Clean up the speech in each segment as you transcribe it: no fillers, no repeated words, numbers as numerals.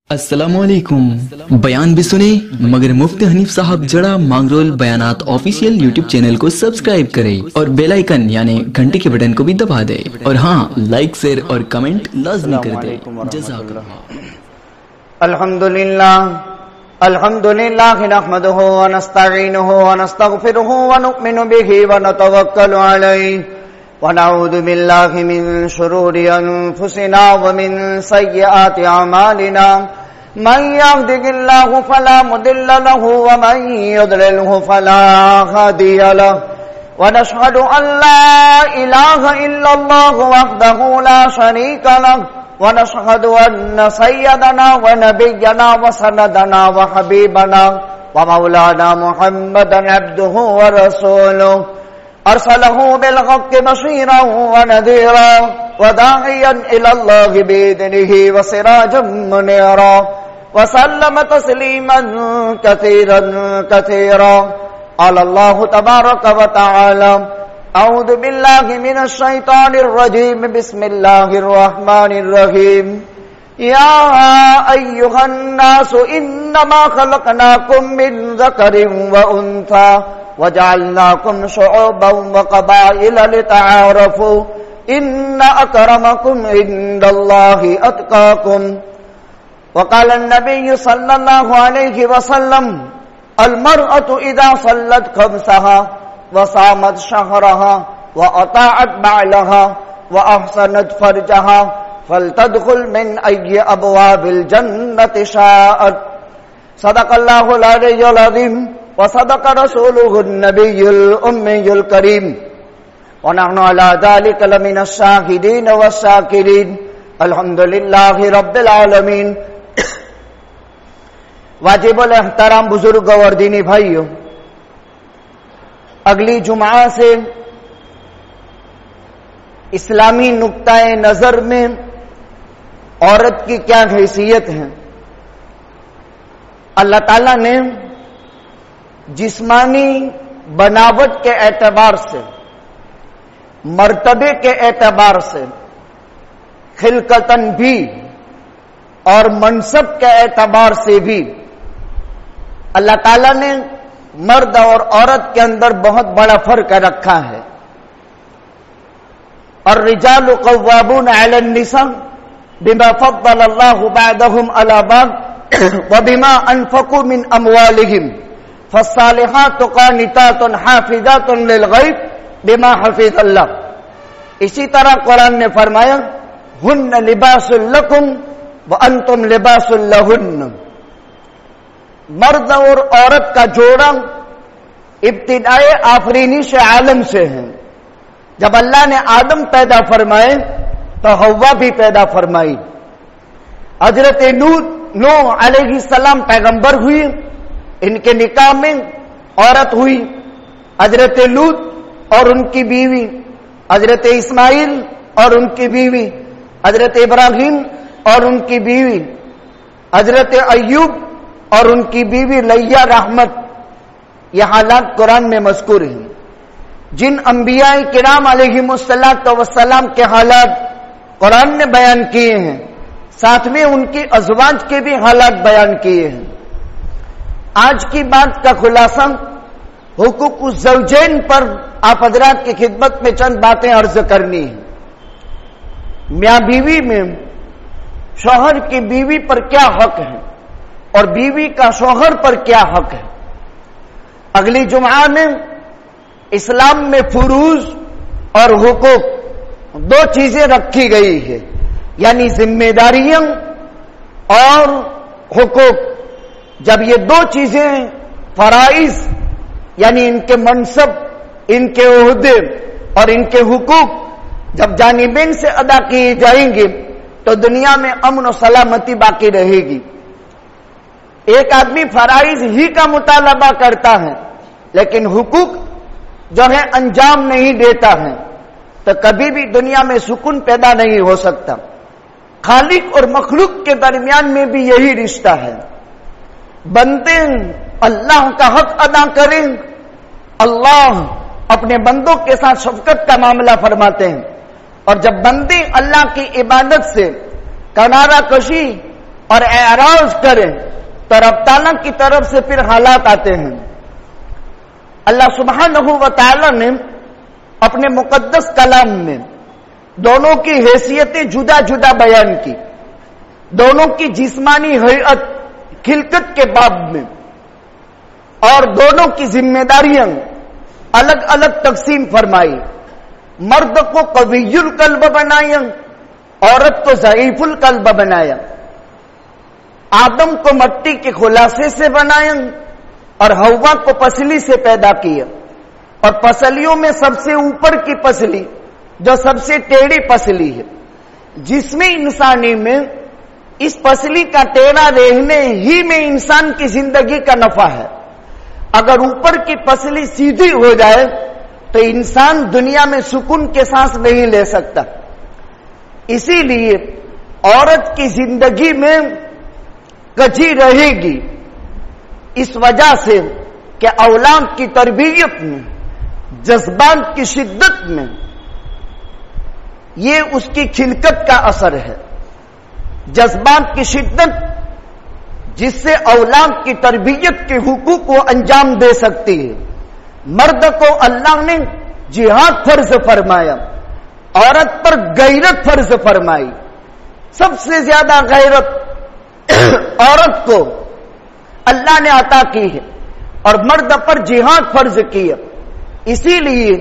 السلام علیکم. بیان بھی سنے مگر مفتی حنیف صاحب جڑا مانگرول بیانات آفیشیل یوٹیوب چینل کو سبسکرائب کرے اور بیل آئیکن یعنی گھنٹی کے بٹن کو بھی دبا دے اور ہاں لائک شیئر اور کمنٹ لازمی کر دے. جزاک اللہ. الحمدللہ نحمده ونستعینه ونستغفره ونؤمن به ونتوکل علیہ ونعوذ باللہ من شرور انفسنا ومن سیئات اعمالنا من يهده الله فلا مضل له ومن يضلله فلا هادي له ونشهد ان لا اله الا الله وحده لا شريك له ونشهد ان سيدنا ونبينا وسندنا وحبيبنا ومولانا محمدا عبده ورسوله ارسله بالحق بشيرا ونذيرا وداعيا الى الله باذنه وسراجا منيرا وسلم تسليما كثيرا كثيرا. قال الله تبارك وتعالى اعوذ بالله من الشيطان الرجيم بسم الله الرحمن الرحيم يا ايها الناس انما خلقناكم من ذكر وانثى وجعلناكم شعوبا وقبائل لتعارفوا ان اكرمكم عند الله اتقاكم. وقال النبي صلى الله عليه وسلم المرأة اذا صلت خمسها وصامت شهرها واطاعت بعلها واحسنت فرجها فلتدخل من اي ابواب الجنة شاءت. صدق الله العلي العظيم وصدق رسوله النبي الأمي الكريم ونحن على ذلك لمن الشاهدين والشاكرين الحمد لله رب العالمین. واجب الاحترام بزرگ اور دینی بھائیوں، اگلی جمعہ سے اسلامی نقطہ نظر میں عورت کی کیا حیثیت ہے. اللہ تعالیٰ نے جسمانی بناوٹ کے اعتبار سے، مرتبے کے اعتبار سے، خلقتاً بھی اور منصب کے اعتبار سے بھی اللہ تعالیٰ نے مرد اور عورت کے اندر بہت بڑا فرق رکھا ہے. الرجال قوامون علی النساء بما فضل اللہ بعضهم علی بعض وبما انفقوا من اموالهم فالصالحات قانتات حافظات للغیب بما حفظ اللہ. اسی طرح قرآن نے فرمایا ہن لباس لکم وانتم لباس لہن. مرد اور عورت کا جوڑا ابتدائے آفرینش عالم سے ہے. جب اللہ نے آدم پیدا فرمائے تو حوا بھی پیدا فرمائی. حضرت نوح علیہ السلام پیغمبر ہوئی، ان کے نکاح میں عورت ہوئی. حضرت لوط اور ان کی بیوی، حضرت اسماعیل اور ان کی بیوی، حضرت ابراہیم اور ان کی بیوی، حضرت ایوب اور ان کی بیوی لیا رحمت. یہ حالات قرآن میں مذکور ہیں. جن انبیاء کرام علیہم السلام کے حالات قرآن نے بیان کیے ہیں، ساتھ میں ان کی ازواج کے بھی حالات بیان کیے ہیں. آج کی بات کا خلاصہ حقوق الزوجین پر آپ حضرات کی خدمت میں چند باتیں عرض کرنی ہیں. میاں بیوی میں شوہر کی بیوی پر کیا حق ہے اور بیوی کا شوہر پر کیا حق ہے. اگلی جمعہ میں اسلام میں فروض اور حقوق دو چیزیں رکھی گئی ہے، یعنی ذمہ داریاں اور حقوق. جب یہ دو چیزیں فرائض یعنی ان کے منصب، ان کے عہدے اور ان کے حقوق جب جانبین سے ادا کیے جائیں گے تو دنیا میں امن و سلامتی باقی رہے گی. ایک آدمی فرائض ہی کا مطالبہ کرتا ہے لیکن حقوق جو ہے انجام نہیں دیتا ہے تو کبھی بھی دنیا میں سکون پیدا نہیں ہو سکتا. خالق اور مخلوق کے درمیان میں بھی یہی رشتہ ہے. بندے اللہ کا حق ادا کریں، اللہ اپنے بندوں کے ساتھ شفقت کا معاملہ فرماتے ہیں، اور جب بندے اللہ کی عبادت سے کنارہ کشی اور اعراض کریں تو رب تعالیٰ کی طرف سے پھر حالات آتے ہیں. اللہ سبحانہ و تعالیٰ نے اپنے مقدس کلام میں دونوں کی حیثیتیں جدا جدا بیان کی، دونوں کی جسمانی ہیئت خلقت کے باب میں، اور دونوں کی ذمہ داریاں الگ الگ تقسیم فرمائی. مرد کو قوی القلب بنایا، عورت کو ضعیف القلب بنایا. آدم کو مٹی کے خلاصے سے بنایا اور حوا کو پسلی سے پیدا کیا، اور پسلیوں میں سب سے اوپر کی پسلی جو سب سے ٹیڑھی پسلی ہے، جسم انسانی میں اس پسلی کا ٹیڑھا رہنے ہی میں انسان کی زندگی کا نفع ہے. اگر اوپر کی پسلی سیدھی ہو جائے تو انسان دنیا میں سکون کے سانس نہیں لے سکتا. اسی لیے عورت کی زندگی میں کجی رہے گی، اس وجہ سے کہ اولاد کی تربیت میں، جذبات کی شدت میں، یہ اس کی خلقت کا اثر ہے. جذبات کی شدت جس سے اولاد کی تربیت کے حقوق کو انجام دے سکتی ہے. مرد کو اللہ نے جہاد فرض فرمایا، عورت پر غیرت فرض فرمائی. سب سے زیادہ غیرت عورت کو اللہ نے عطا کی ہے اور مرد پر جہاد فرض کیا. اسی لیے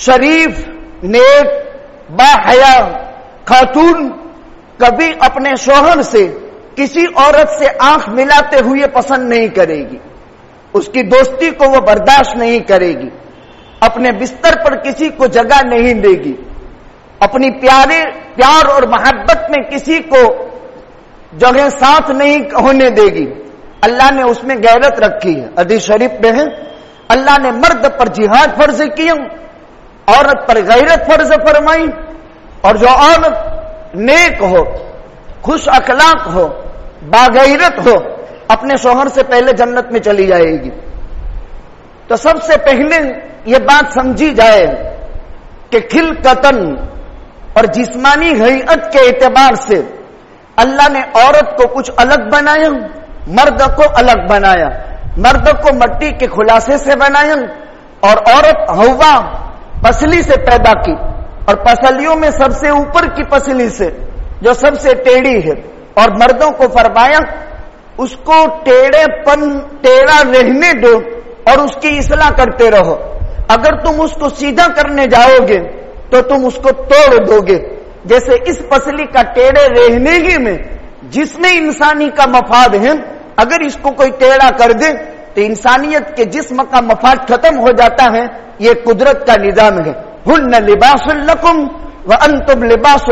شریف، نیک، باحیا خاتون کبھی اپنے شوہر سے کسی عورت سے آنکھ ملاتے ہوئے پسند نہیں کرے گی، اس کی دوستی کو وہ برداشت نہیں کرے گی، اپنے بستر پر کسی کو جگہ نہیں دے گی، اپنی پیار اور محبت میں کسی کو جگہ ساتھ نہیں ہونے دے گی. اللہ نے اس میں غیرت رکھی ہے. حدیث شریف میں ہے اللہ نے مرد پر جہاد فرض کیا، عورت پر غیرت فرض فرمائی. اور جو عورت نیک ہو، خوش اخلاق ہو، باغیرت ہو، اپنے شوہر سے پہلے جنت میں چلی جائے گی. تو سب سے پہلے یہ بات سمجھی جائے کہ خلقتاً اور جسمانی ہیئت کے اعتبار سے اللہ نے عورت کو کچھ الگ بنایا، مرد کو الگ بنایا. مرد کو مٹی کے خلاصے سے بنایا اور عورت حوا پسلی سے پیدا کی، اور پسلیوں میں سب سے اوپر کی پسلی سے جو سب سے ٹیڑھی ہے. اور مردوں کو فرمایا اس کو ٹیڑھا رہنے دو اور اس کی اصلاح کرتے رہو. اگر تم اس کو سیدھا کرنے جاؤ گے تو تم اس کو توڑ دو گے. جیسے اس پسلی کا ٹیڑھے رہنے ہی میں جس میں انسانی کا مفاد ہے، اگر اس کو کوئی ٹیڑھا کر دے تو انسانیت کے جسم کا مفاد ختم ہو جاتا ہے. یہ قدرت کا نظام ہے. ہن لباس لکم وانتم لباس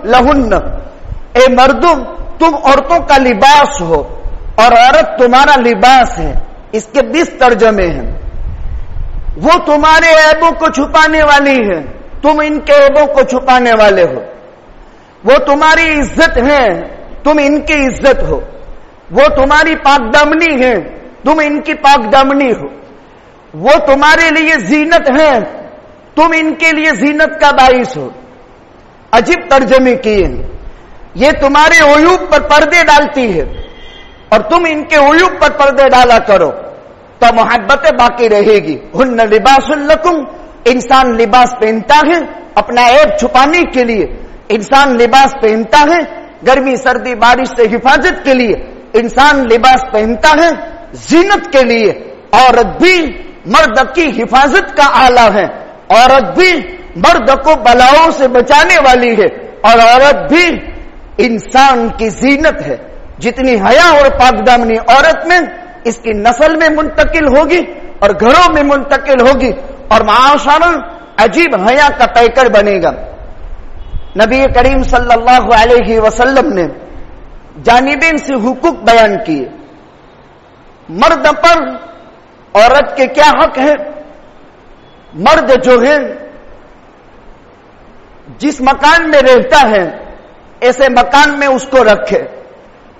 لہن. اے مردوں، تم عورتوں کا لباس ہو اور عورت تمہارا لباس ہے. اس کے 20 ترجمے ہیں. وہ تمہارے عیبوں کو چھپانے والی ہے، تم ان کے عیبوں کو چھپانے والے ہو. وہ تمہاری عزت ہے، تم ان کی عزت ہو. وہ تمہاری پاک دامنی ہے، تم ان کی پاک دامنی ہو. وہ تمہارے لیے زینت ہے، تم ان کے لیے زینت کا باعث ہو. عجیب ترجمے کیے ہیں. یہ تمہارے عیوب پر پردے ڈالتی ہے اور تم ان کے عیوب پر پردے ڈالا کرو تو محبت باقی رہے گی. ہن لباس لکم. انسان لباس پہنتا ہے اپنا عیب چھپانے کے لیے. انسان لباس پہنتا ہے گرمی سردی بارش سے حفاظت کے لیے. انسان لباس پہنتا ہے زینت کے لیے. عورت بھی مرد کی حفاظت کا آلہ ہے. عورت بھی مرد کو بلاؤں سے بچانے والی ہے. اور عورت بھی انسان کی زینت ہے. جتنی حیا اور پاک دامنی عورت میں، اس کی نسل میں منتقل ہوگی اور گھروں میں منتقل ہوگی اور معاشرہ عجیب حیا کا پیکر بنے گا. نبی کریم صلی اللہ علیہ وسلم نے جانبین سے حقوق بیان کیے. مرد پر عورت کے کیا حق ہے؟ مرد جو ہے جس مکان میں رہتا ہے ایسے مکان میں اس کو رکھے.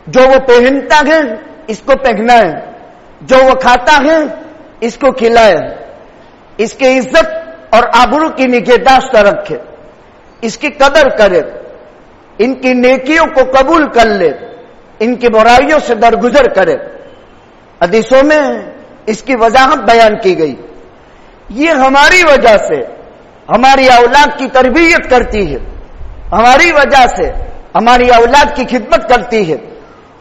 جو وہ پہنتا ہے اس کو پہنا ہے، جو وہ کھاتا ہے اس کو کھلائے، اس کی عزت اور آبرو کی نگہداشت رکھے، اس کی قدر کرے، ان کی نیکیوں کو قبول کر لے، ان کی برائیوں سے درگزر کرے. حدیثوں میں اس کی وضاحت بیان کی گئی. یہ ہماری وجہ سے ہماری اولاد کی تربیت کرتی ہے, ہماری وجہ سے ہماری اولاد کی خدمت کرتی ہے,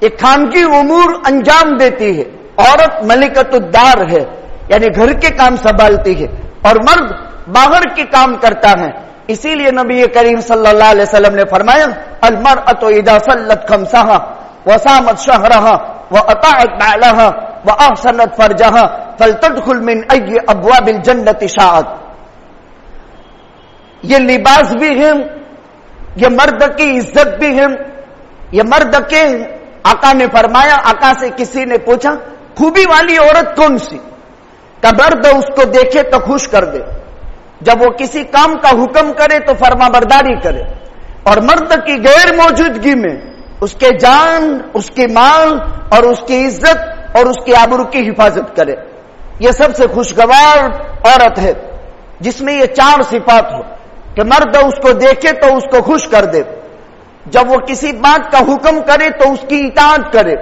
ایک خانگی امور انجام دیتی ہے. عورت ملکۃ الدار ہے, یعنی گھر کے کام سنبھالتی ہے, اور مرد باہر کے کام کرتا ہے. اسی لیے نبی کریم صلی اللہ علیہ وسلم نے فرمایا المرأة اذا صلت خمسها وصامت شهرها واطاعت بعلها واحسنت فرجها فلتدخل من اي ابواب الجنة شاءت. یہ لباس بھی ہے, یہ مرد کی عزت بھی ہے, یہ مرد کے آقا نے فرمایا. آقا سے کسی نے پوچھا خوبی والی عورت کون سی؟ کہ مرد اس کو دیکھے تو خوش کر دے, جب وہ کسی کام کا حکم کرے تو فرما برداری کرے, اور مرد کی غیر موجودگی میں اس کے جان, اس کی مال اور اس کی عزت اور اس کی آبرو کی حفاظت کرے. یہ سب سے خوشگوار عورت ہے جس میں یہ چار صفات ہو کہ مرد اس کو دیکھے تو اس کو خوش کر دے, جب وہ کسی بات کا حکم کرے تو اس کی اطاعت کرے,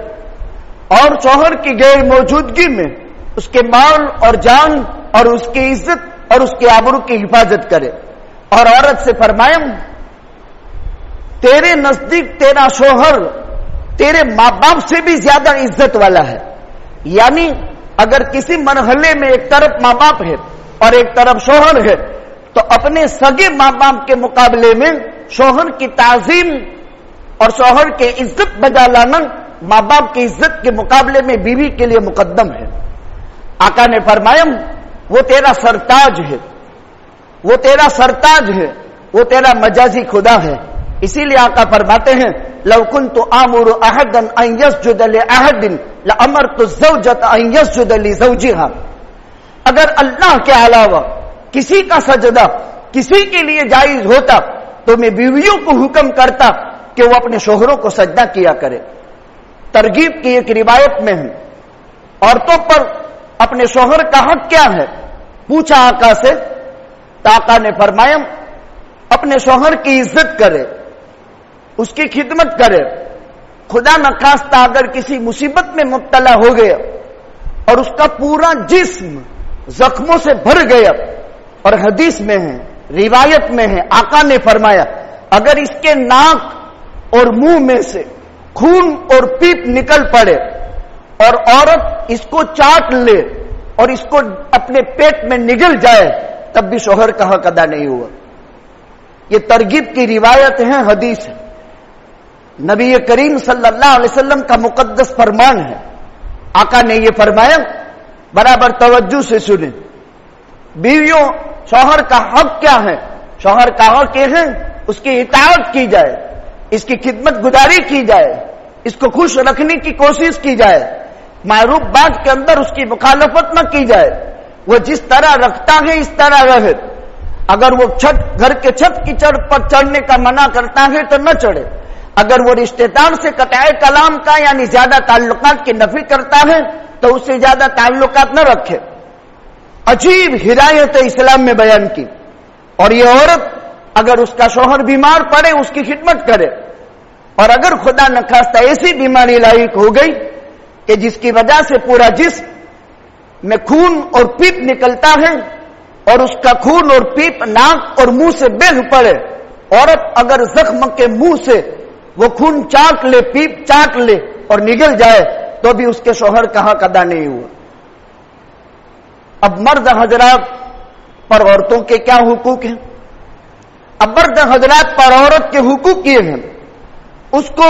اور شوہر کی غیر موجودگی میں اس کے مال اور جان اور اس کی عزت اور اس کی آبرو کی حفاظت کرے. اور عورت سے فرمایا تیرے نزدیک تیرا شوہر تیرے ماں باپ سے بھی زیادہ عزت والا ہے. یعنی اگر کسی مرحلے میں ایک طرف ماں باپ ہے اور ایک طرف شوہر ہے تو اپنے سگے ماں باپ کے مقابلے میں شوہر کی تعظیم اور شوہر کے عزت بجا لانا ماں باپ کی عزت کے مقابلے میں بیوی کے لیے مقدم ہے. آقا نے فرمایا وہ تیرا سرتاج ہے, وہ تیرا سرتاج ہے, وہ تیرا مجازی خدا ہے. اسی لیے آقا فرماتے ہیں لو كنت آمر احدا ان يسجد لاحد لامرت الزوجة ان يسجد لزوجها. اگر اللہ کے علاوہ کسی کا سجدہ کسی کے لیے جائز ہوتا تو میں بیویوں کو حکم کرتا کہ وہ اپنے شوہروں کو سجدہ کیا کرے. ترغیب کی ایک روایت میں ہے عورتوں پر اپنے شوہر کا حق کیا ہے, پوچھا آقا سے, تو آقا نے فرمایا اپنے شوہر کی عزت کرے, اس کی خدمت کرے. خدا نخواستہ اگر کسی مصیبت میں مبتلا ہو گیا اور اس کا پورا جسم زخموں سے بھر گیا, اور حدیث میں ہے روایت میں ہے آقا نے فرمایا اگر اس کے ناک اور منہ میں سے خون اور پیپ نکل پڑے اور عورت اس کو چاٹ لے اور اس کو اپنے پیٹ میں نگل جائے تب بھی شوہر کا حق ادا نہیں ہوا. یہ ترغیب کی روایت ہے, حدیث ہے. نبی کریم صلی اللہ علیہ وسلم کا مقدس فرمان ہے. آقا نے یہ فرمایا, برابر توجہ سے سنیں, بیویوں شوہر کا حق کیا ہے؟ شوہر کا حق یہ ہے اس کی اطاعت کی جائے, اس کی خدمت گزاری کی جائے, اس کو خوش رکھنے کی کوشش کی جائے, معروف بات کے اندر اس کی مخالفت نہ کی جائے. وہ جس طرح رکھتا ہے اس طرح رہے. اگر وہ گھر کے چھت کی چڑھ پر چڑھنے کا منع کرتا ہے تو نہ چڑھے. اگر وہ رشتہ دار سے قطع کلام کا یعنی زیادہ تعلقات کی نفی کرتا ہے تو اس سے زیادہ تعلقات نہ رکھے. عجیب ہدایت اسلام میں بیان کی. اور یہ عورت اگر اس کا شوہر بیمار پڑے اس کی خدمت کرے, اور اگر خدا نخواستہ ایسی بیماری لاحق ہو گئی کہ جس کی وجہ سے پورا جسم میں خون اور پیپ نکلتا ہے اور اس کا خون اور پیپ ناک اور منہ سے بہہ پڑے, عورت اگر زخم کے منہ سے وہ خون چاٹ لے, پیپ چاٹ لے اور نگل جائے تو بھی اس کے شوہر کا حق ادا نہیں ہوا. اب مرد حضرات پر عورتوں کے کیا حقوق ہیں؟ اب مرد حضرات پر عورت کے حقوق یہ ہیں, اس کو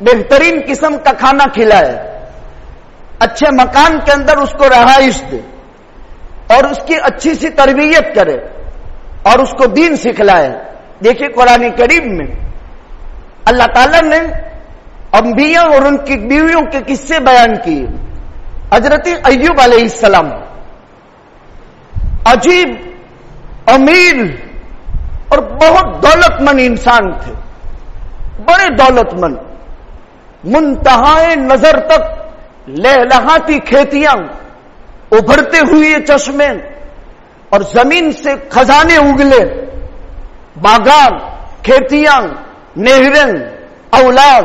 بہترین قسم کا کھانا کھلائے, اچھے مکان کے اندر اس کو رہائش دے, اور اس کی اچھی سی تربیت کرے اور اس کو دین سکھلائے. دیکھیے قرآن کریم میں اللہ تعالیٰ نے انبیاء اور ان کی بیویوں کے قصے بیان کیے. حضرت ایوب علیہ السلام عجیب, امیر اور بہت دولت مند انسان تھے, بڑے دولت مند, منتہائے نظر تک لہلہاتی کھیتیاں, ابھرتے ہوئے چشمے اور زمین سے خزانے اگلے, باغات, کھیتیاں, نہریں, اولاد,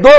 2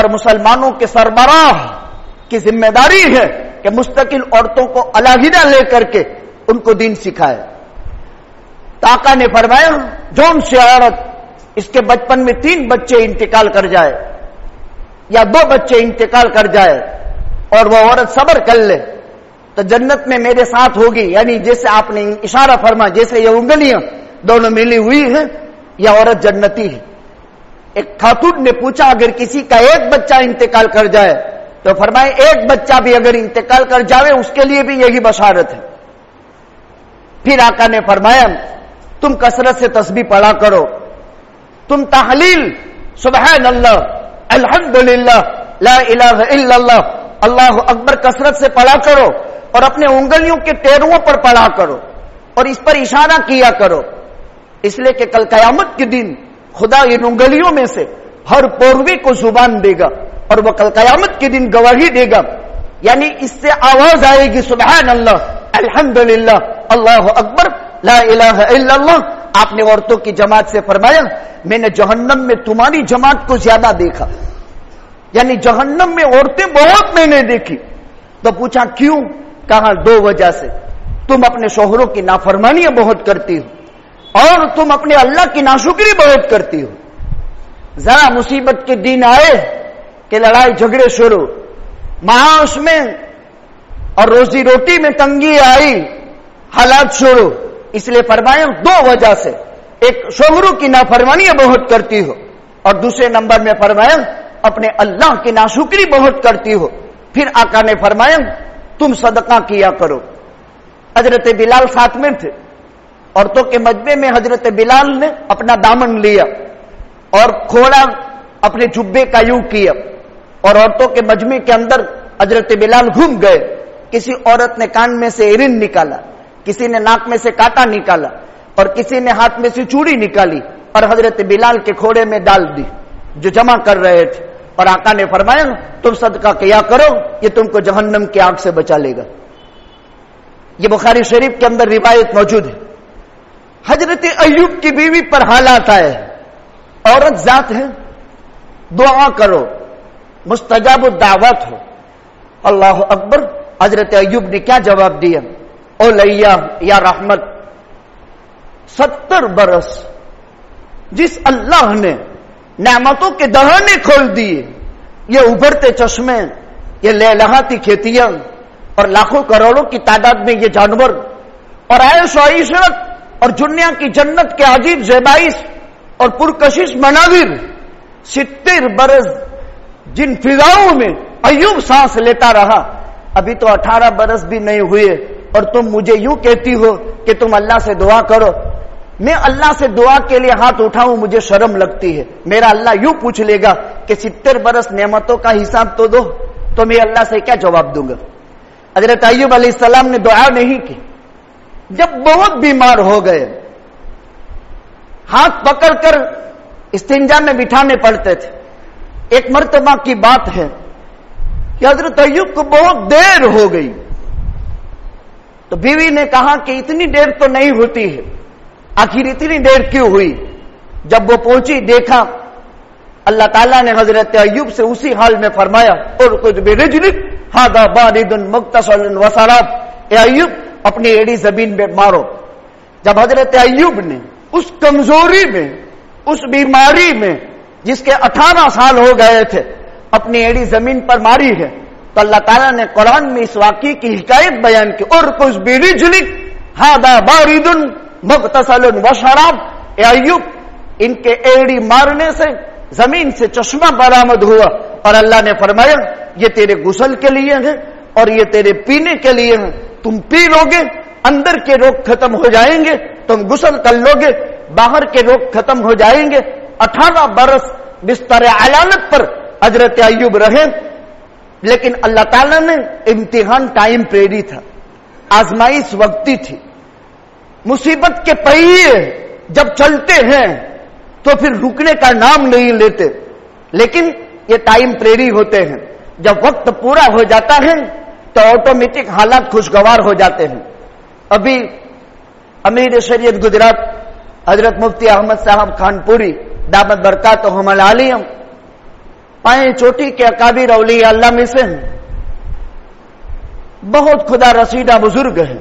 اور مسلمانوں کے سربراہ کی ذمہ داری ہے کہ مستقل عورتوں کو علیحدہ لے کر کے ان کو دین سکھائے. تو آقا نے فرمایا جون سے عورت اس کے بچپن میں 3 بچے انتقال کر جائے یا 2 بچے انتقال کر جائے اور وہ عورت صبر کر لے تو جنت میں میرے ساتھ ہوگی. یعنی جیسے آپ نے اشارہ فرما جیسے یہ انگلیاں دونوں ملی ہوئی ہیں یہ عورت جنتی ہے. ایک خاتون نے پوچھا اگر کسی کا 1 بچہ انتقال کر جائے تو فرمائے 1 بچہ بھی اگر انتقال کر جائے اس کے لیے بھی یہی بشارت ہے. پھر آقا نے فرمایا تم کثرت سے تسبیح پڑھا کرو, تم تحلیل سبحان اللہ الحمدللہ لا الہ الا اللہ اللہ اکبر کثرت سے پڑھا کرو اور اپنے انگلیوں کے ٹیروں پر پڑھا کرو اور اس پر اشارہ کیا کرو, اس لیے کہ کل قیامت کے دن خدا ان انگلیوں میں سے ہر پوروی کو زبان دے گا اور وہ کل قیامت کے دن گواہی دے گا. یعنی اس سے آواز آئے گی سبحان اللہ الحمدللہ اللہ اکبر لا الہ الا اللہ. آپ نے عورتوں کی جماعت سے فرمایا میں نے جہنم میں تمہاری جماعت کو زیادہ دیکھا, یعنی جہنم میں عورتیں بہت میں نے دیکھی. تو پوچھا کیوں؟ کہا 2 وجہ سے, تم اپنے شوہروں کی نافرمانیاں بہت کرتی ہو اور تم اپنے اللہ کی ناشکری بہت کرتی ہو. ذرا مصیبت کے دن آئے کہ لڑائی جھگڑے شروع, معاش میں اور روزی روٹی میں تنگی آئی, حالات شروع. اس لیے فرمایا 2 وجہ سے, ایک شوہروں کی نافرمانیاں بہت کرتی ہو اور دوسرے نمبر میں فرمایا اپنے اللہ کی ناشکری بہت کرتی ہو. پھر آقا نے فرمایا تم صدقہ کیا کرو. حضرت بلال ساتھ میں تھے, عورتوں کے مجمع میں حضرت بلال نے اپنا دامن لیا اور کھوڑا اپنے جبے کا یوں کیا اور عورتوں کے مجمع کے اندر حضرت بلال گھوم گئے. کسی عورت نے کان میں سے ایرن نکالا, کسی نے ناک میں سے کانٹا نکالا اور کسی نے ہاتھ میں سے چوڑی نکالی اور حضرت بلال کے کھوڑے میں ڈال دی جو جمع کر رہے تھے. اور آقا نے فرمایا تم صدقہ کیا کرو یہ تم کو جہنم کی آگ سے بچا لے گا. یہ بخاری شریف کے اندر روایت موجود ہے. حضرت ایوب کی بیوی پر حالات آئے, عورت ذات ہے, دعا کرو مستجاب الدعوات ہو. اللہ اکبر. حضرت ایوب نے کیا جواب دیا؟ او لیا یا رحمت 70 برس جس اللہ نے نعمتوں کے دہانے کھول دیے, یہ ابھرتے چشمے, یہ لہلہاتی کھیتیاں اور لاکھوں کروڑوں کی تعداد میں یہ جانور اور عیش و عشرت اور دنیا کی جنت کے عجیب زیبائش اور پرکشش مناظر, 70 برس جن فضاؤں میں ایوب سانس لیتا رہا, ابھی تو 18 برس بھی نہیں ہوئے اور تم مجھے یوں کہتی ہو کہ تم اللہ سے دعا کرو. میں اللہ سے دعا کے لیے ہاتھ اٹھاؤں مجھے شرم لگتی ہے. میرا اللہ یوں پوچھ لے گا کہ 70 برس نعمتوں کا حساب تو دو, تو میں اللہ سے کیا جواب دوں گا؟ حضرت ایوب علیہ السلام نے دعا نہیں کی. جب بہت بیمار ہو گئے ہاتھ پکڑ کر استنجا میں بٹھانے پڑتے تھے. ایک مرتبہ کی بات ہے کہ حضرت ایوب کو بہت دیر ہو گئی تو بیوی نے کہا کہ اتنی دیر تو نہیں ہوتی ہے, آخر اتنی دیر کیوں ہوئی؟ جب وہ پہنچی دیکھا اللہ تعالیٰ نے حضرت ایوب سے اسی حال میں فرمایا اور کچھ برجلک ھذا بارد مغتسل وشراب, اے ایوب اپنی ایڑی زمین میں مارو. جب حضرت ایوب نے اس کمزوری میں اس بیماری میں جس کے 18 سال ہو گئے تھے اپنی ایڑی زمین پر ماری ہے تو اللہ تعالیٰ نے قرآن میں اس واقعے کی حکایت بیان کی اور کچھ برجلک ھذا بارد مغتسل وشراب, اے ایوب ان کے ایڑی مارنے سے زمین سے چشمہ برآمد ہوا اور اللہ نے فرمایا یہ تیرے غسل کے لیے ہے اور یہ تیرے پینے کے لیے ہے. تم پی لو گے اندر کے روگ ختم ہو جائیں گے, تم غسل کر لو گے باہر کے روگ ختم ہو جائیں گے. 18 برس بستر علالت پر حضرت ایوب رہے, لیکن اللہ تعالیٰ نے امتحان ٹائم پیری تھا, آزمائش وقتی تھی. مصیبت کے پہیے جب چلتے ہیں تو پھر رکنے کا نام نہیں لیتے, لیکن یہ ٹائم پریری ہوتے ہیں. جب وقت پورا ہو جاتا ہے تو آٹومیٹک حالات خوشگوار ہو جاتے ہیں. ابھی امیر شریعت گجرات حضرت مفتی احمد صاحب خان پوری دامت برکاتہم العالیہ پائیں چوٹی کے اکابر اولیاء اللہ میں سے بہت خدا رسیدہ بزرگ ہیں.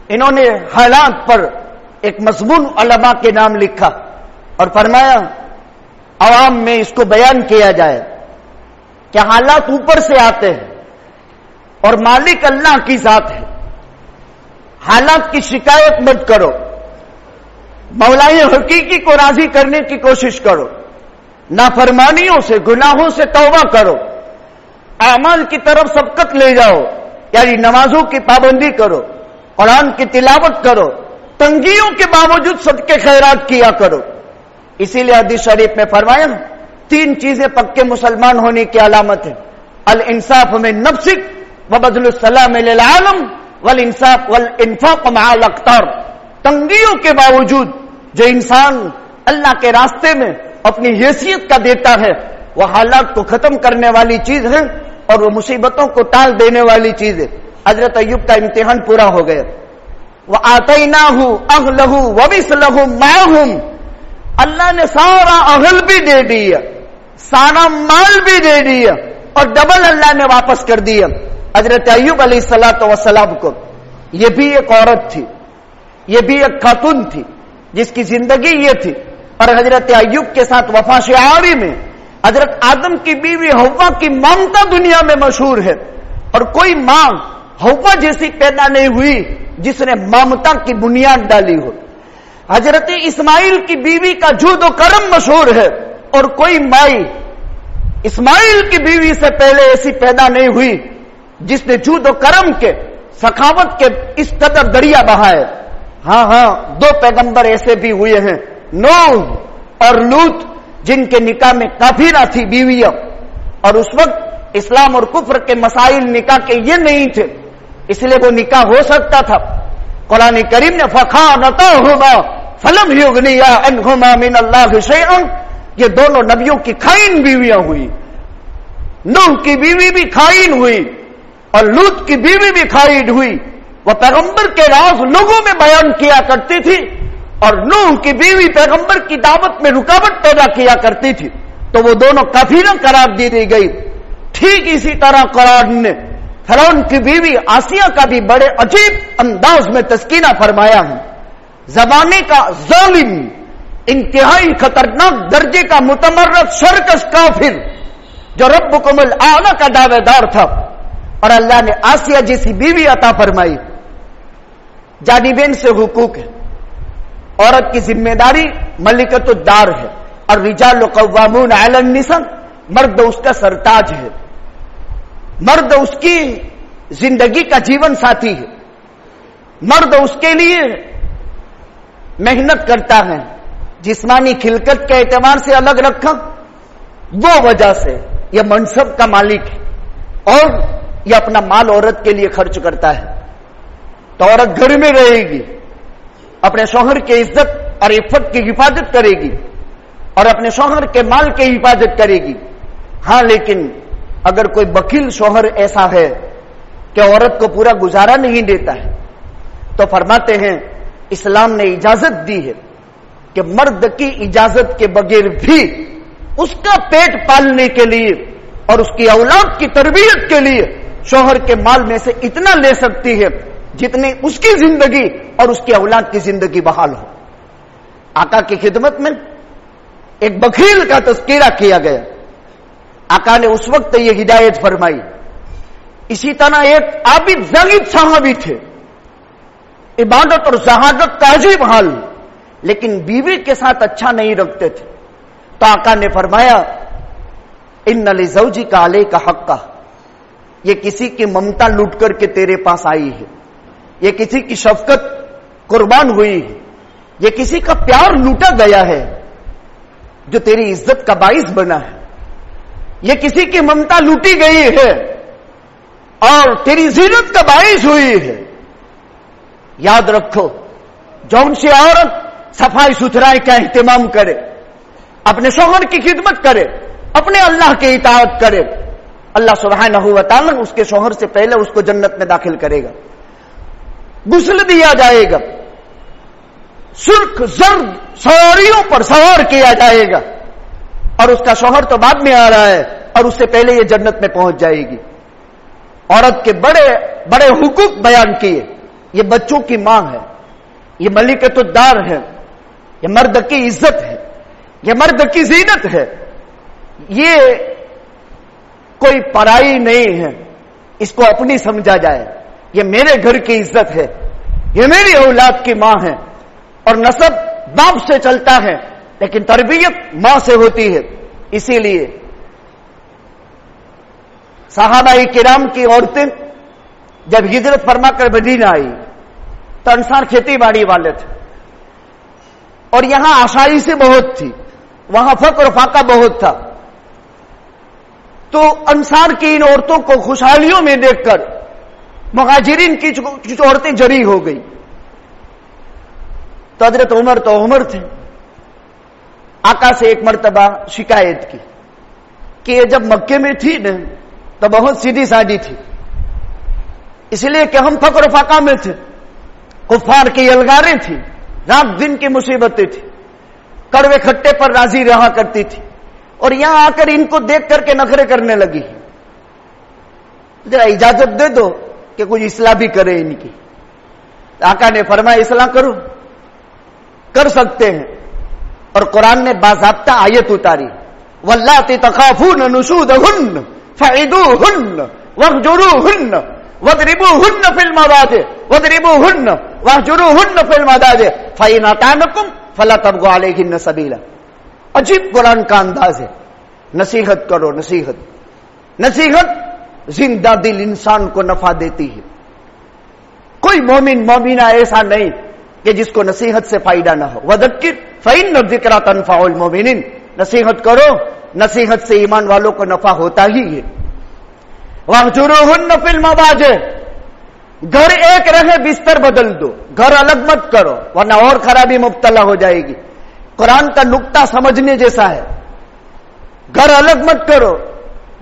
انہوں نے حالات پر ایک مضمون علماء کے نام لکھا اور فرمایا عوام میں اس کو بیان کیا جائے کہ حالات اوپر سے آتے ہیں اور مالک اللہ کی ذات ہے. حالات کی شکایت مت کرو، مولائے حقیقی کو راضی کرنے کی کوشش کرو، نافرمانیوں سے گناہوں سے توبہ کرو، اعمال کی طرف سبقت لے جاؤ، یعنی نمازوں کی پابندی کرو، قرآن کی تلاوت کرو، تنگیوں کے باوجود صدقے خیرات کیا کرو. اسی لیے حدیث شریف میں فرمایا 3 چیزیں پکے مسلمان ہونے کی علامت ہے: الانصاف من نفسک وبذل السلام للعالم والانصاف والانفاق مع الاقتار. تنگیوں کے باوجود جو انسان اللہ کے راستے میں اپنی حیثیت کا دیتا ہے وہ حالات کو ختم کرنے والی چیز ہے اور وہ مصیبتوں کو ٹال دینے والی چیز ہے. حضرت ایوب کا امتحان پورا ہو گیا. وَآتَيْنَاهُ أَهْلَهُ وَمِثْلَهُمْ مَعَهُمْ. اللہ نے سارا اہل بھی دے دیا، سارا مال بھی دے دیا اور ڈبل اللہ نے واپس کر دیا حضرت ایوب علیہ السلام کو. یہ بھی ایک عورت تھی، یہ بھی ایک خاتون تھی جس کی زندگی یہ تھی. اور حضرت ایوب کے ساتھ وفا شعاری میں حضرت آدم کی بیوی حوا کی ممتا دنیا میں مشہور ہے اور کوئی ماں حوا جیسی پیدا نہیں ہوئی جس نے ممتا کی بنیاد ڈالی ہو. حضرت اسماعیل کی بیوی کا جود و کرم مشہور ہے اور کوئی مائی اسماعیل کی بیوی سے پہلے ایسی پیدا نہیں ہوئی جس نے جود و کرم کے سخاوت کے اس قدر دریا بہائے. ہاں 2 پیغمبر ایسے بھی ہوئے ہیں، نوح اور لوط، جن کے نکاح میں کافرہ تھی بیویاں، اور اس وقت اسلام اور کفر کے مسائل نکاح کے یہ نہیں تھے، اس لیے وہ نکاح ہو سکتا تھا. قرآن کریم نے فَخَانَتَاهُمَا فَلَمْ يُغْنِيَا عَنْهُمَا مِنَ اللَّهِ شَيْئًا. یہ دونوں نبیوں کی خائن بیویاں ہوئی. نوح کی بیوی بھی خائن ہوئی اور لوط کی بیوی بھی خائن ہوئی. وہ پیغمبر کے راز لوگوں میں بیان کیا کرتی تھی اور نوح کی بیوی پیغمبر کی دعوت میں رکاوٹ پیدا کیا کرتی تھی، تو وہ دونوں کافرہ قرار دی گئی. ٹھیک اسی طرح قرآن نے فرعون کی بیوی آسیہ کا بھی بڑے عجیب انداز میں تذکرہ فرمایا ہے. زمانے کا ظالم، انتہائی خطرناک درجے کا متمرد سرکش کافر جو ربکم الاعلی کا دعوے دار تھا، اور اللہ نے آسیہ جیسی بیوی عطا فرمائی. جانبین سے حقوق ہے. عورت کی ذمہ داری ملکۃ الدار ہے اور رجال قوامون علی النساء، مرد اس کا سرتاج ہے، مرد اس کی زندگی کا جیون ساتھی ہے، مرد اس کے لیے محنت کرتا ہے. جسمانی خلقت کے اعتبار سے الگ رکھا، وہ وجہ سے یہ منصب کا مالک ہے اور یہ اپنا مال عورت کے لیے خرچ کرتا ہے. تو عورت گھر میں رہے گی، اپنے شوہر کی عزت اور عفت کی حفاظت کرے گی اور اپنے شوہر کے مال کی حفاظت کرے گی. ہاں لیکن اگر کوئی بخیل شوہر ایسا ہے کہ عورت کو پورا گزارا نہیں دیتا ہے تو فرماتے ہیں اسلام نے اجازت دی ہے کہ مرد کی اجازت کے بغیر بھی اس کا پیٹ پالنے کے لیے اور اس کی اولاد کی تربیت کے لیے شوہر کے مال میں سے اتنا لے سکتی ہے جتنی اس کی زندگی اور اس کی اولاد کی زندگی بحال ہو. آقا کی خدمت میں ایک بخیل کا تذکرہ کیا گیا. آقا نے اس وقت یہ ہدایت فرمائی. اسی طرح ایک عابد زاہد صحابی تھے، عبادت اور زہادت کا عجیب حال، لیکن بیوی کے ساتھ اچھا نہیں رکھتے تھے. تو آقا نے فرمایا ان لزوجک علیک حقہ، یہ کسی کی ممتا لوٹ کر کے تیرے پاس آئی ہے، یہ کسی کی شفقت قربان ہوئی ہے، یہ کسی کا پیار لوٹا گیا ہے جو تیری عزت کا باعث بنا ہے، یہ کسی کی ممتا لوٹی گئی ہے اور تیری زینت کا باعث ہوئی ہے. یاد رکھو جون سی عورت صفائی ستھرائی کا اہتمام کرے، اپنے شوہر کی خدمت کرے، اپنے اللہ کی اطاعت کرے، اللہ سبحانہ و تعالی اس کے شوہر سے پہلے اس کو جنت میں داخل کرے گا. غسل دیا جائے گا، سرخ زرد سواریوں پر سوار کیا جائے گا، اور اس کا شوہر تو بعد میں آ رہا ہے اور اس سے پہلے یہ جنت میں پہنچ جائے گی. عورت کے بڑے بڑے حقوق بیان کیے. یہ بچوں کی ماں ہے, یہ ملکۃ الدار ہے, یہ مرد کی عزت ہے, یہ مرد کی زینت ہے, یہ کوئی پرائی نہیں ہے, اس کو اپنی سمجھا جائے. یہ میرے گھر کی عزت ہے, یہ میری اولاد کی ماں ہے, اور نسب باپ سے چلتا ہے لیکن تربیت ماں سے ہوتی ہے. اسی لیے صحابہ کرام کی عورتیں جب ہجرت فرما کر مدینہ آئی تو انصار کھیتی باڑی والے تھے اور یہاں آسائشیں بہت تھی, وہاں فقر فاقہ بہت تھا. تو انصار کی ان عورتوں کو خوشحالیوں میں دیکھ کر مہاجرین کی کچھ عورتیں جری ہو گئی. تو حضرت عمر تو عمر تھے, آقا سے ایک مرتبہ شکایت کی کہ یہ جب مکے میں تھی نا تو بہت سیدھی سادی تھی, اس لیے کہ ہم فقر فاقہ میں تھے, کفار کی یلغاریں تھی, رات دن کی مصیبتیں تھی, کڑوے کھٹے پر راضی رہا کرتی تھی, اور یہاں آ کر ان کو دیکھ کر کے نخرے کرنے لگی. ذرا اجازت دے دو کہ کچھ اصلاح بھی کرے ان کی. آقا نے فرمایا اصلاح کرو, کر سکتے ہیں. اور قرآن نے باضابطہ آیت اتاری, واللاتی تخافون نشوزہن فعدوہن واہجروہن واضربوہن فی المضاجع واضربوہن واہجروہن فی المضاجع فإن أطعنکم فلا تبغوا علیہن سبیلا. عجیب قرآن کا انداز ہے. نصیحت کرو, نصیحت, نصیحت زندہ دل انسان کو نفع دیتی ہے. کوئی مومن مومنہ ایسا نہیں کہ جس کو نصیحت سے فائدہ نہ ہو. وذکر فإن الذکری تنفع المؤمنین, نصیحت کرو, نصیحت سے ایمان والوں کو نفع ہوتا ہی ہے. واہجروہن فی المضاجع, گھر ایک رہے بستر بدل دو, گھر الگ مت کرو ورنہ اور خرابی مبتلا ہو جائے گی. قرآن کا نقطہ سمجھنے جیسا ہے. گھر الگ مت کرو,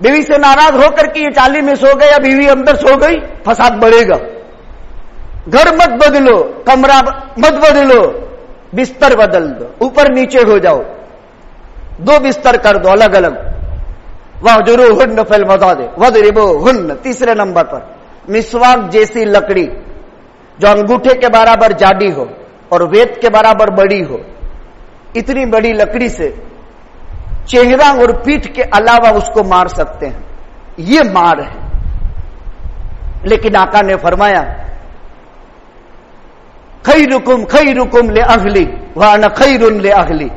بیوی سے ناراض ہو کر کے یہ چالی میں سو گیا, بیوی اندر سو گئی, فساد بڑھے گا. گھر مت بدلو, کمرہ مت بدلو, بستر بدل دو, اوپر نیچے ہو جاؤ, دو بستر کر دو الگ الگ. واہجروہن فی المضاجع واضربوہن. تیسرے نمبر پر مسواک جیسی لکڑی جو انگوٹھے کے برابر جاڈی ہو اور ویت کے برابر بڑی ہو, اتنی بڑی لکڑی سے چہرہ اور پیٹھ کے علاوہ اس کو مار سکتے ہیں, یہ مار ہے. لیکن آقا نے فرمایا خیرکم خیرکم لأہلی وانا خیر لأہلی,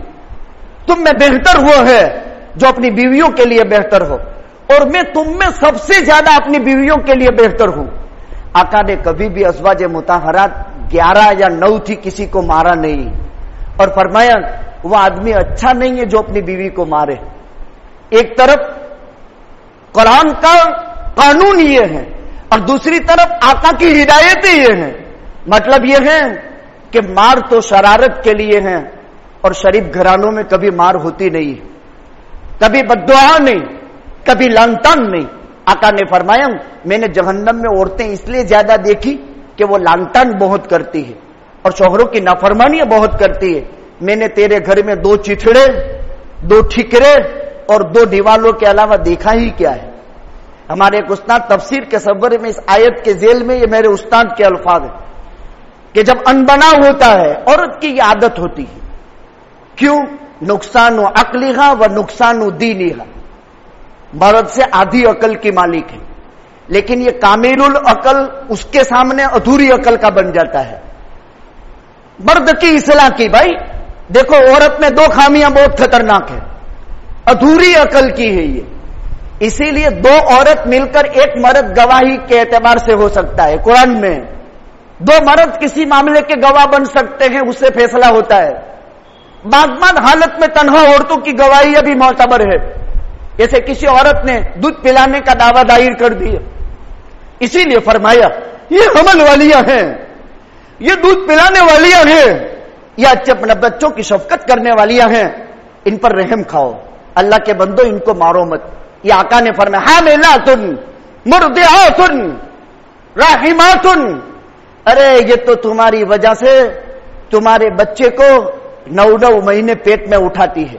تم میں بہتر وہ ہے جو اپنی بیویوں کے لیے بہتر ہو, اور میں تم میں سب سے زیادہ اپنی بیویوں کے لیے بہتر ہوں. آقا نے کبھی بھی ازواج مطہرات 11 یا 9 تھی کسی کو مارا نہیں, اور فرمایا وہ آدمی اچھا نہیں ہے جو اپنی بیوی کو مارے. ایک طرف قرآن کا قانون یہ ہے اور دوسری طرف آقا کی ہدایتیں یہ ہیں. مطلب یہ ہے کہ مار تو شرارت کے لیے ہے, اور شریف گھرانوں میں کبھی مار ہوتی نہیں ہے, کبھی بددعا نہیں, کبھی لعن طعن نہیں. آقا نے فرمایا میں نے جہنم میں عورتیں اس لیے زیادہ دیکھی کہ وہ لعن طعن بہت کرتی ہے اور شوہروں کی نافرمانیاں بہت کرتی ہے. میں نے تیرے گھر میں 2 چتھڑے, 2 ٹھکرے اور 2 دیوالوں کے علاوہ دیکھا ہی کیا ہے. ہمارے ایک استاد تفسیر کے صبر میں اس آیت کے ذیل میں, یہ میرے استاد کے الفاظ ہیں کہ جب انبنا ہوتا ہے عورت کی یہ عادت ہوتی ہے. کیوں؟ نقصان عقلها و نقصان دینها. مرد سے آدھی عقل کی مالک ہے, لیکن یہ کامل العقل اس کے سامنے ادھوری عقل کا بن جاتا ہے. مرد کی اصلاح کی, بھائی دیکھو عورت میں 2 خامیاں بہت خطرناک ہیں, ادھوری عقل کی ہے یہ. اسی لیے 2 عورت مل کر ایک مرد گواہی کے اعتبار سے ہو سکتا ہے. قرآن میں 2 مرد کسی معاملے کے گواہ بن سکتے ہیں, اس سے فیصلہ ہوتا ہے. بعض حالت میں تنہا عورتوں کی گواہی ابھی معتبر ہے, جیسے کسی عورت نے دودھ پلانے کا دعویٰ دائر کر دیا. اسی لیے فرمایا یہ حمل والیاں ہیں, یہ دودھ پلانے والیاں ہیں, یہ اپنے بچوں کی شفقت کرنے والیاں ہیں, ان پر رحم کھاؤ. اللہ کے بندو ان کو مارو مت. یہ آقا نے فرمایا حاملاتن مرضعاتن راحماتن, ارے یہ تو تمہاری وجہ سے تمہارے بچے کو 9 مہینے پیٹ میں اٹھاتی ہے,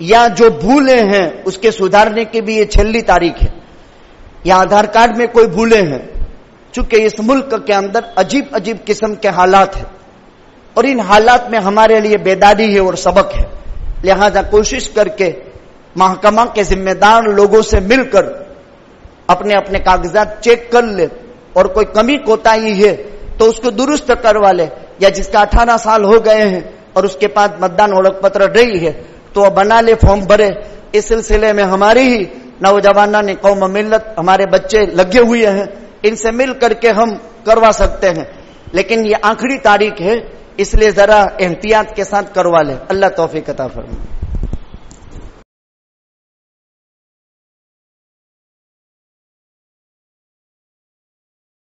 یا جو بھولے ہیں اس کے سدھارنے کی بھی یہ چھلی تاریخ ہے. یا آدھار کارڈ میں کوئی بھولے ہیں، چونکہ اس ملک کے اندر عجیب عجیب قسم کے حالات ہیں اور ان حالات میں ہمارے لیے بیداری ہے اور سبق ہے. لہذا کوشش کر کے محکمہ کے ذمہ دار لوگوں سے مل کر اپنے اپنے کاغذات چیک کر لے اور کوئی کمی کوتاہی ہے تو اس کو درست کروا لے، یا جس کا 18 سال ہو گئے ہیں اور اس کے پاس متدان اوڑک پتر رہی ہے تو وہ بنا لے، فارم بھرے. اس سلسلے میں ہماری ہی نوجوانوں نے قوم ملت ہمارے بچے لگے ہوئے ہیں، ان سے مل کر کے ہم کروا سکتے ہیں. لیکن یہ آخری تاریخ ہے، اس لیے ذرا احتیاط کے ساتھ کروا لیں. اللہ توفیق عطا فرمائے.